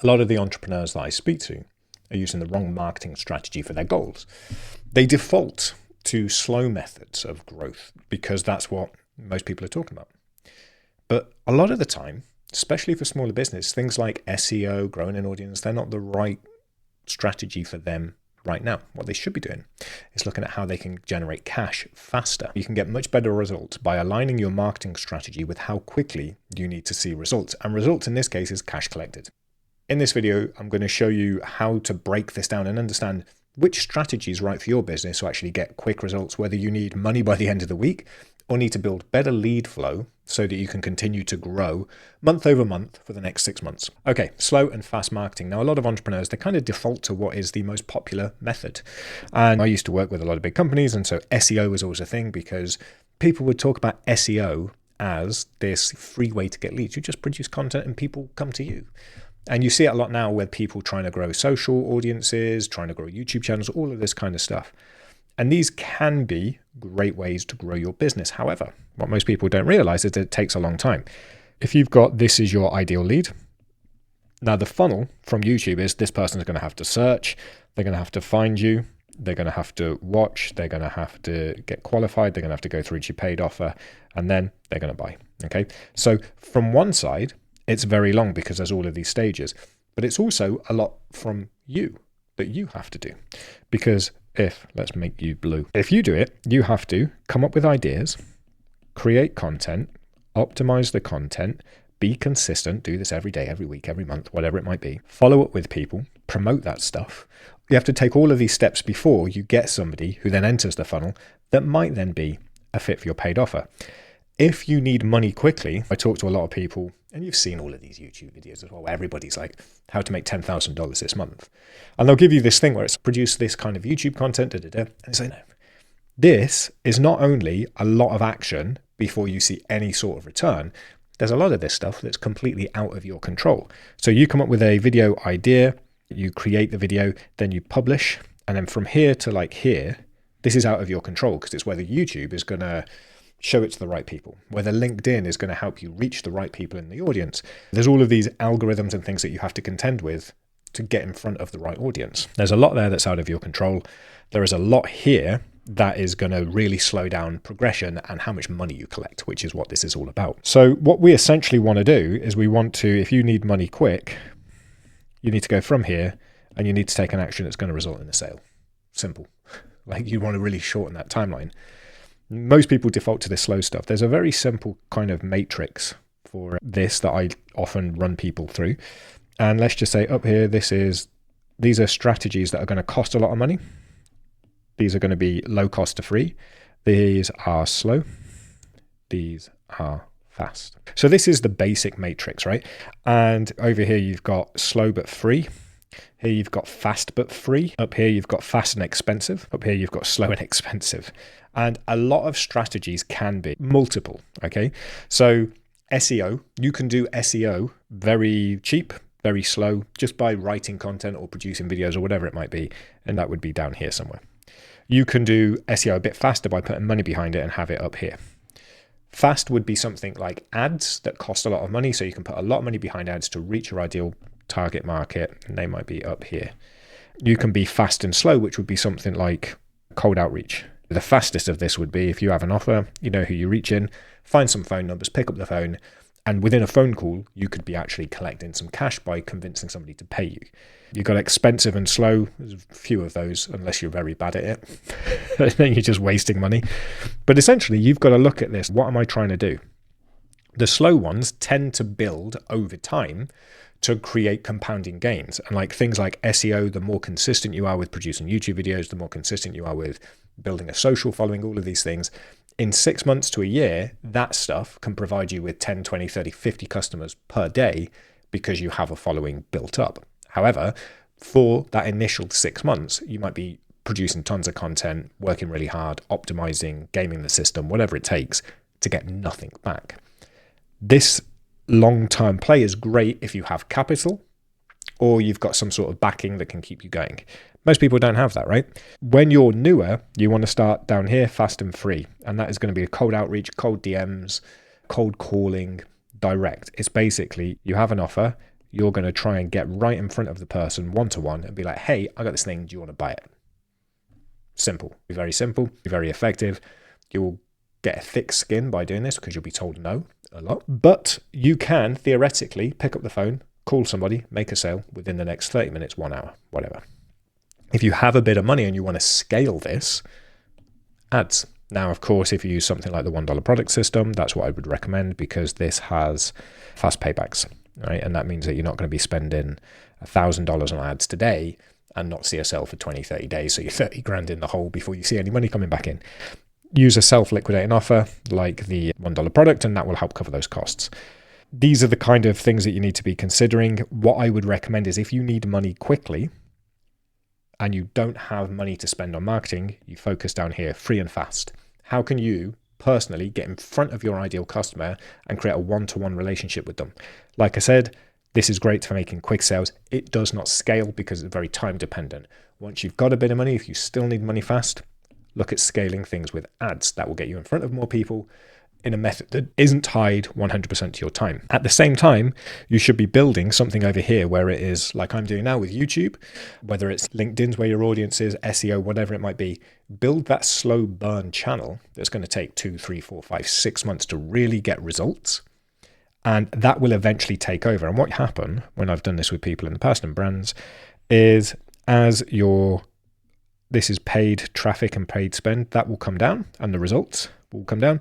A lot of the entrepreneurs that I speak to are using the wrong marketing strategy for their goals. They default to slow methods of growth because that's what most people are talking about. But a lot of the time, especially for smaller business, things like SEO, growing an audience, they're not the right strategy for them right now. What they should be doing is looking at how they can generate cash faster. You can get much better results by aligning your marketing strategy with how quickly you need to see results. And results in this case is cash collected. In this video, I'm going to show you how to break this down and understand which strategy is right for your business to actually get quick results, whether you need money by the end of the week or need to build better lead flow so that you can continue to grow month over month for the next 6 months. Okay, slow and fast marketing. Now, a lot of entrepreneurs, they kind of default to what is the most popular method. And I used to work with a lot of big companies, and so SEO was always a thing because people would talk about SEO as this free way to get leads. You just produce content and people come to you. And you see it a lot now with people trying to grow social audiences, trying to grow YouTube channels, all of this kind of stuff. And these can be great ways to grow your business. However, what most people don't realize is that it takes a long time. If you've got this is your ideal lead, now the funnel from YouTube is this person is going to have to search, they're going to have to find you, they're going to have to watch, they're going to have to get qualified, they're going to have to go through to your paid offer, and then they're going to buy. Okay, so from one side, it's very long because there's all of these stages, but it's also a lot from you that you have to do. Because let's make you blue. If you do it, you have to come up with ideas, create content, optimize the content, be consistent, do this every day, every week, every month, whatever it might be, follow up with people, promote that stuff. You have to take all of these steps before you get somebody who then enters the funnel that might then be a fit for your paid offer. If you need money quickly, I talk to a lot of people, and you've seen all of these YouTube videos as well, where everybody's like, how to make $10,000 this month. And they'll give you this thing where it's produce this kind of YouTube content, and it's like, no. This is not only a lot of action before you see any sort of return, there's a lot of this stuff that's completely out of your control. So you come up with a video idea, you create the video, then you publish, and then from here to like here, this is out of your control because it's whether YouTube is going to show it to the right people, whether LinkedIn is going to help you reach the right people in the audience. There's all of these algorithms and things that you have to contend with to get in front of the right audience. There's a lot there that's out of your control. There is a lot here that is going to really slow down progression and how much money you collect, which is what this is all about. So what we essentially want to do is we want to, if you need money quick, you need to go from here and you need to take an action that's going to result in a sale. Simple. Like you want to really shorten that timeline. Most people default to this slow stuff. There's a very simple kind of matrix for this that I often run people through. And let's just say up here, these are strategies that are going to cost a lot of money. These are going to be low cost to free. These are slow. These are fast. So this is the basic matrix, right? And over here, you've got slow but free. Here you've got fast but free. Up here you've got fast and expensive. Up here you've got slow and expensive. And a lot of strategies can be multiple, okay? So SEO, you can do SEO very cheap, very slow, just by writing content or producing videos or whatever it might be. And that would be down here somewhere. You can do SEO a bit faster by putting money behind it and have it up here. Fast would be something like ads that cost a lot of money. So you can put a lot of money behind ads to reach your ideal target market, and they might be up here. You can be fast and slow, which would be something like cold outreach. The fastest of this would be if you have an offer, you know who you reach in, find some phone numbers, pick up the phone, and within a phone call, you could be actually collecting some cash by convincing somebody to pay you. You've got expensive and slow. There's a few of those, unless you're very bad at it. Then you're just wasting money. But essentially, you've got to look at this. What am I trying to do? The slow ones tend to build over time to create compounding gains. And like things like SEO, the more consistent you are with producing YouTube videos, the more consistent you are with building a social following, all of these things, in 6 months to a year, that stuff can provide you with 10, 20, 30, 50 customers per day because you have a following built up. However, for that initial 6 months, you might be producing tons of content, working really hard, optimizing, gaming the system, whatever it takes to get nothing back. This long-term play is great if you have capital or you've got some sort of backing that can keep you going. Most people don't have that, right? When you're newer, you want to start down here, fast and free. And that is going to be a cold outreach, cold DMs, cold calling, direct. It's basically you have an offer, you're going to try and get right in front of the person one-to-one and be like, hey, I got this thing. Do you want to buy it? Simple. Be very simple, be very effective. You'll get a thick skin by doing this because you'll be told no a lot. But you can theoretically pick up the phone, call somebody, make a sale within the next 30 minutes, 1 hour, whatever. If you have a bit of money and you want to scale this, ads. Now, of course, if you use something like the $1 product system, that's what I would recommend because this has fast paybacks, right? And that means that you're not going to be spending $1,000 on ads today and not see a sale for 20, 30 days. So you're 30 grand in the hole before you see any money coming back in. Use a self-liquidating offer like the $1 product, and that will help cover those costs. These are the kind of things that you need to be considering. What I would recommend is if you need money quickly and you don't have money to spend on marketing, you focus down here, free and fast. How can you personally get in front of your ideal customer and create a one-to-one relationship with them? Like I said, this is great for making quick sales. It does not scale because it's very time dependent. Once you've got a bit of money, if you still need money fast, look at scaling things with ads. That will get you in front of more people in a method that isn't tied 100% to your time. At the same time, you should be building something over here where it is like I'm doing now with YouTube, whether it's LinkedIn's where your audience is, SEO, whatever it might be. Build that slow burn channel that's going to take 2, 3, 4, 5, 6 months to really get results. And that will eventually take over. And what happen when I've done this with people in the past and brands is this is paid traffic and paid spend, that will come down and the results will come down.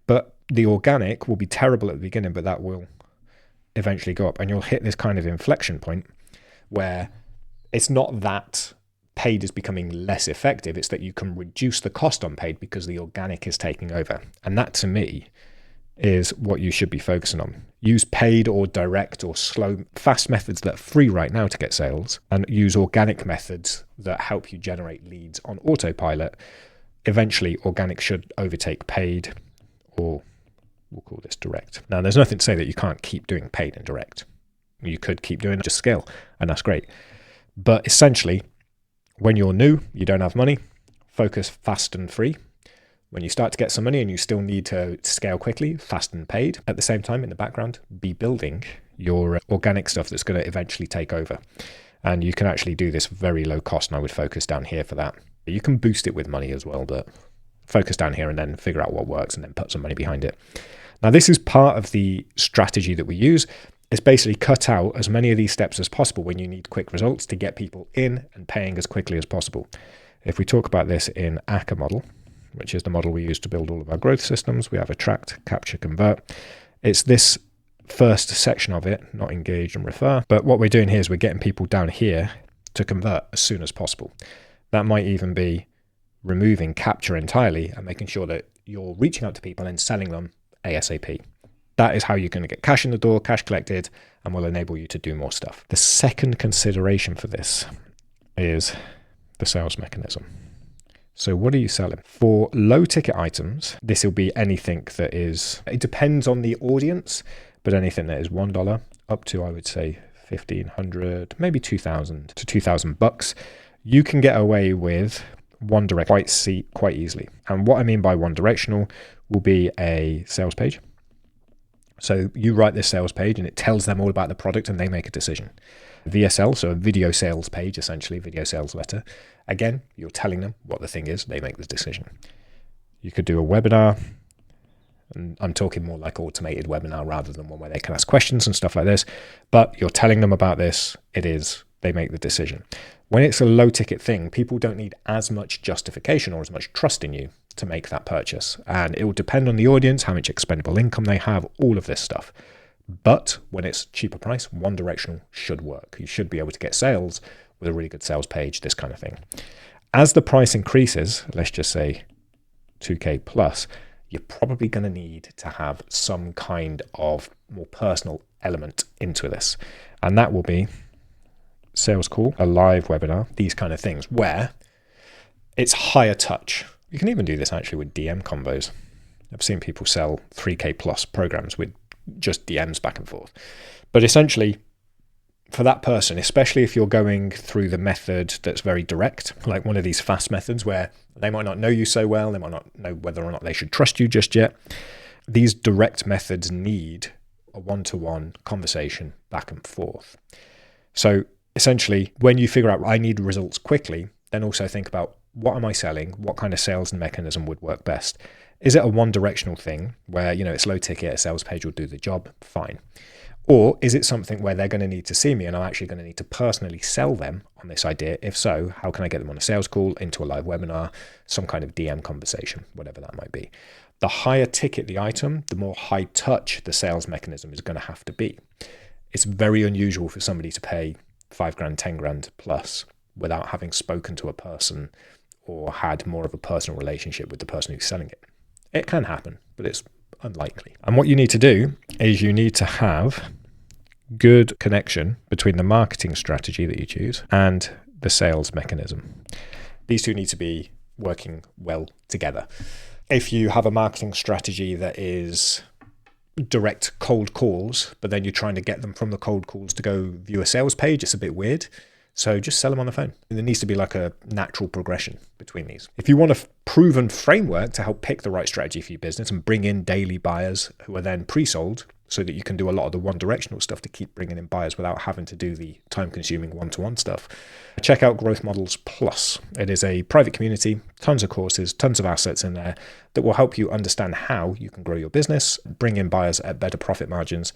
But the organic will be terrible at the beginning, but that will eventually go up. And you'll hit this kind of inflection point where it's not that paid is becoming less effective. It's that you can reduce the cost on paid because the organic is taking over. And that to me is what you should be focusing on. Use paid or direct or slow, fast methods that are free right now to get sales, and use organic methods that help you generate leads on autopilot. Eventually, organic should overtake paid, or we'll call this direct. Now, there's nothing to say that you can't keep doing paid and direct. You could keep doing just scale, and that's great. But essentially, when you're new, you don't have money, focus fast and free. When you start to get some money and you still need to scale quickly, fast and paid. At the same time, in the background, be building your organic stuff that's going to eventually take over. And you can actually do this very low cost, and I would focus down here for that. You can boost it with money as well, but focus down here and then figure out what works and then put some money behind it. Now, this is part of the strategy that we use. It's basically cut out as many of these steps as possible when you need quick results to get people in and paying as quickly as possible. If we talk about this in ACA model, which is the model we use to build all of our growth systems, we have attract, capture, convert. It's this first section of it, not engage and refer. But what we're doing here is we're getting people down here to convert as soon as possible. That might even be removing capture entirely and making sure that you're reaching out to people and selling them ASAP. That is how you're going to get cash in the door, cash collected, and will enable you to do more stuff. The second consideration for this is the sales mechanism. So what are you selling? For low ticket items, this will be anything that is, it depends on the audience, but anything that is $1 up to, I would say, $1,500, maybe $2,000 to $2,000, you can get away with one direct quite easily. And what I mean by one directional will be a sales page. So you write this sales page and it tells them all about the product and they make a decision. VSL, so a video sales page, essentially, video sales letter. Again, you're telling them what the thing is, they make the decision. You could do a webinar, and I'm talking more like automated webinar rather than one where they can ask questions and stuff like this, but you're telling them about this, they make the decision. When it's a low ticket thing, people don't need as much justification or as much trust in you to make that purchase. And it will depend on the audience, how much expendable income they have, all of this stuff. But when it's cheaper price, one directional should work. You should be able to get sales with a really good sales page, this kind of thing. As the price increases, let's just say 2K plus, you're probably going to need to have some kind of more personal element into this. And that will be sales call, a live webinar, these kind of things where it's higher touch. You can even do this actually with DM combos. I've seen people sell 3K plus programs with just DMs back and forth. But essentially, for that person, especially if you're going through the method that's very direct, like one of these fast methods where they might not know you so well, they might not know whether or not they should trust you just yet. These direct methods need a one-to-one conversation back and forth. So essentially, when you figure out I need results quickly, then also think about what am I selling? What kind of sales mechanism would work best? Is it a one-directional thing where, it's low ticket, a sales page will do the job? Fine. Or is it something where they're going to need to see me and I'm actually going to need to personally sell them on this idea? If so, how can I get them on a sales call, into a live webinar, some kind of DM conversation, whatever that might be? The higher ticket the item, the more high touch the sales mechanism is going to have to be. It's very unusual for somebody to pay $5,000, $10,000 plus without having spoken to a person or had more of a personal relationship with the person who's selling it. It can happen, but it's unlikely. And what you need to do is you need to have good connection between the marketing strategy that you choose and the sales mechanism. These two need to be working well together. If you have a marketing strategy that is direct cold calls, but then you're trying to get them from the cold calls to go view a sales page, it's a bit weird. So just sell them on the phone. And there needs to be like a natural progression between these. If you want a proven framework to help pick the right strategy for your business and bring in daily buyers who are then pre-sold so that you can do a lot of the one-directional stuff to keep bringing in buyers without having to do the time-consuming one-to-one stuff, check out Growth Models Plus. It is a private community, tons of courses, tons of assets in there that will help you understand how you can grow your business, bring in buyers at better profit margins,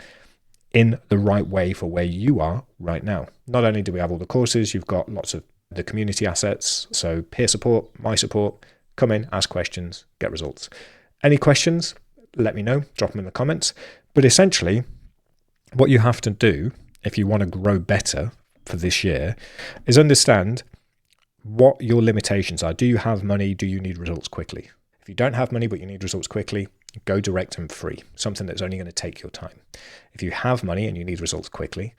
in the right way for where you are right now. Not only do we have all the courses, you've got lots of the community assets, so peer support, my support, come in, ask questions, get results. Any questions, let me know, drop them in the comments. But essentially, what you have to do if you want to grow better for this year is understand what your limitations are. Do you have money? Do you need results quickly? If you don't have money, but you need results quickly, go direct and free, something that's only going to take your time. If you have money and you need results quickly,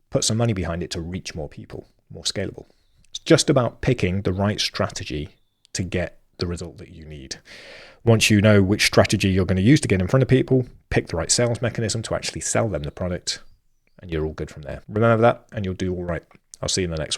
put some money behind it to reach more people, more scalable. It's just about picking the right strategy to get the result that you need. Once you know which strategy you're going to use to get in front of people, pick the right sales mechanism to actually sell them the product, and you're all good from there. Remember that, and you'll do all right. I'll see you in the next one.